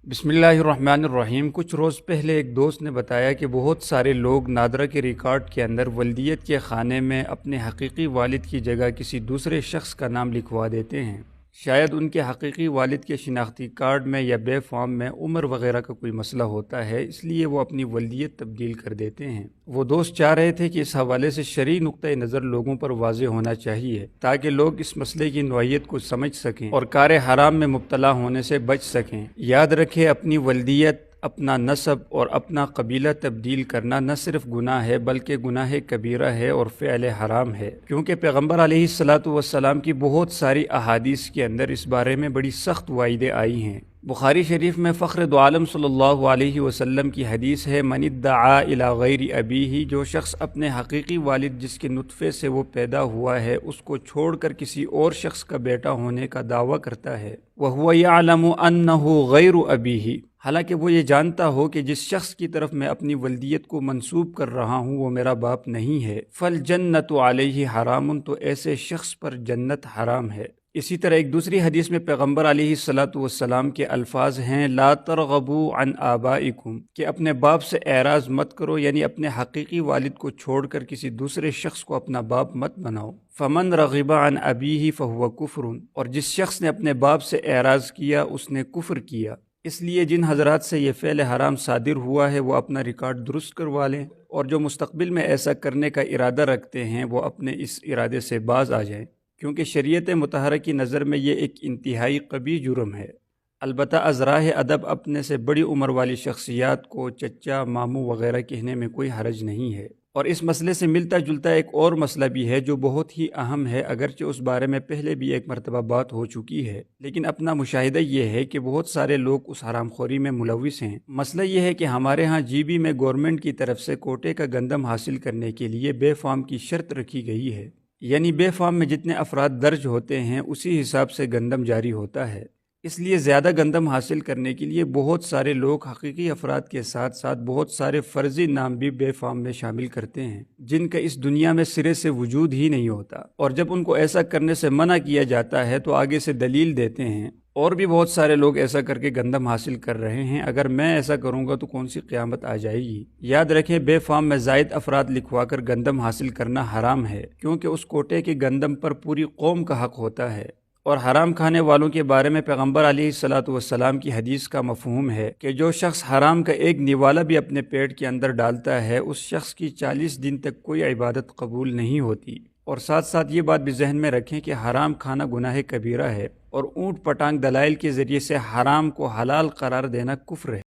बिस्मिल्लाहिर्रहमानिर्रहीम। कुछ रोज़ पहले एक दोस्त ने बताया कि बहुत सारे लोग नादरा के रिकॉर्ड के अंदर वल्दियत के खाने में अपने हकीकी वालिद की जगह किसी दूसरे शख्स का नाम लिखवा देते हैं। शायद उनके हकीकी वालिद के शिनाख्ती कार्ड में या बे फॉर्म में उम्र वगैरह का कोई मसला होता है, इसलिए वो अपनी वल्दियत तब्दील कर देते हैं। वो दोस्त चाह रहे थे कि इस हवाले से शरई नुक्ता नज़र लोगों पर वाज़ेह होना चाहिए ताकि लोग इस मसले की नौइयत को समझ सकें और कार हराम में मुब्तला होने से बच सकें। याद रखें, अपनी वल्दियत, अपना नसब और अपना कबीला तब्दील करना न सिर्फ गुनाह है बल्कि गुनाह कबीरा है और फ़िअल हराम है, क्योंकि पैगम्बर अलैहिस्सलातु वस्सलाम की बहुत सारी अहादीस के अंदर इस बारे में बड़ी सख्त वाइदें आई हैं। बुखारी शरीफ में फ़ख्र दो आलम सल्लल्लाहु अलैहि वसल्लम की हदीस है, मन इद्दआ इला गैरि अबीही, जो शख्स अपने हकीकी वालिद जिसके नुत्फ़े से वो पैदा हुआ है उसको छोड़कर किसी और शख्स का बेटा होने का दावा करता है, वहुव यअलमु अन्नहु गैरु अबीही, हालांकि वो ये जानता हो कि जिस शख्स की तरफ मैं अपनी वल्दियत को मंसूब कर रहा हूँ वो मेरा बाप नहीं है, फल जन्नतु अलैहि हरामुन, तो ऐसे शख्स पर जन्नत हराम है। इसी तरह एक दूसरी हदीस में पैगम्बर अलैहिस्सलातु वस्सलाम के अल्फाज हैं, ला तरगबू अन आबाइकुम, कि अपने बाप से एराज़ मत करो, यानी अपने हकीकी वालिद को छोड़कर किसी दूसरे शख्स को अपना बाप मत बनाओ। फमन रग़िबा अन अबीही फहुव कुफ्रुन, और जिस शख्स ने अपने बाप से एराज़ किया उसने कुफ्र किया। इसलिए जिन हजरात से ये फ़ेल हराम सादिर हुआ है वो अपना रिकॉर्ड दुरुस्त करवा लें, और जो मुस्तक़बिल में ऐसा करने का इरादा रखते हैं वो अपने इस इरादे से बाज आ जाएं, क्योंकि शरीयत मुतहरा की नज़र में ये एक इंतहाई कबीह जुर्म है। अलबत्ता अज़राह अदब अपने से बड़ी उम्र वाली शख्सियात को चचा, मामू वगैरह कहने में कोई हरज नहीं है। और इस मसले से मिलता जुलता एक और मसला भी है जो बहुत ही अहम है, अगरचे उस बारे में पहले भी एक मरतबा बात हो चुकी है, लेकिन अपना मुशाहिदा ये है कि बहुत सारे लोग उस हरामखोरी में मुलविस हैं। मसला ये है कि हमारे यहाँ जीबी में गवर्नमेंट की तरफ से कोटे का गंदम हासिल करने के लिए बे फॉर्म की शर्त रखी गई है, यानी बे फॉर्म में जितने अफराद दर्ज होते हैं उसी हिसाब से गंदम जारी होता है। इसलिए ज़्यादा गंदम हासिल करने के लिए बहुत सारे लोग हकीकी अफराद के साथ साथ बहुत सारे फ़र्ज़ी नाम भी बे फॉर्म में शामिल करते हैं, जिनका इस दुनिया में सिरे से वजूद ही नहीं होता, और जब उनको ऐसा करने से मना किया जाता है तो आगे से दलील देते हैं। और भी बहुत सारे लोग ऐसा करके गंदम हासिल कर रहे हैं, अगर मैं ऐसा करूँगा तो कौन सी क़यामत आ जाएगी। याद रखें, बे फॉर्म में ज़ायद अफराद लिखवा कर गंदम हासिल करना हराम है, क्योंकि उस कोटे के गंदम पर पूरी कौम का हक़ होता है। और हराम खाने वालों के बारे में पैगम्बर अलैहिस्सलातु वस्सलाम की हदीस का मफ़हूम है कि जो शख्स हराम का एक निवाला भी अपने पेट के अंदर डालता है उस शख्स की 40 दिन तक कोई इबादत कबूल नहीं होती। और साथ साथ ये बात भी जहन में रखें कि हराम खाना गुनाह कबीरा है और ऊँट पटांग दलाइल के ज़रिए से हराम को हलाल करार देना कुफ्र है।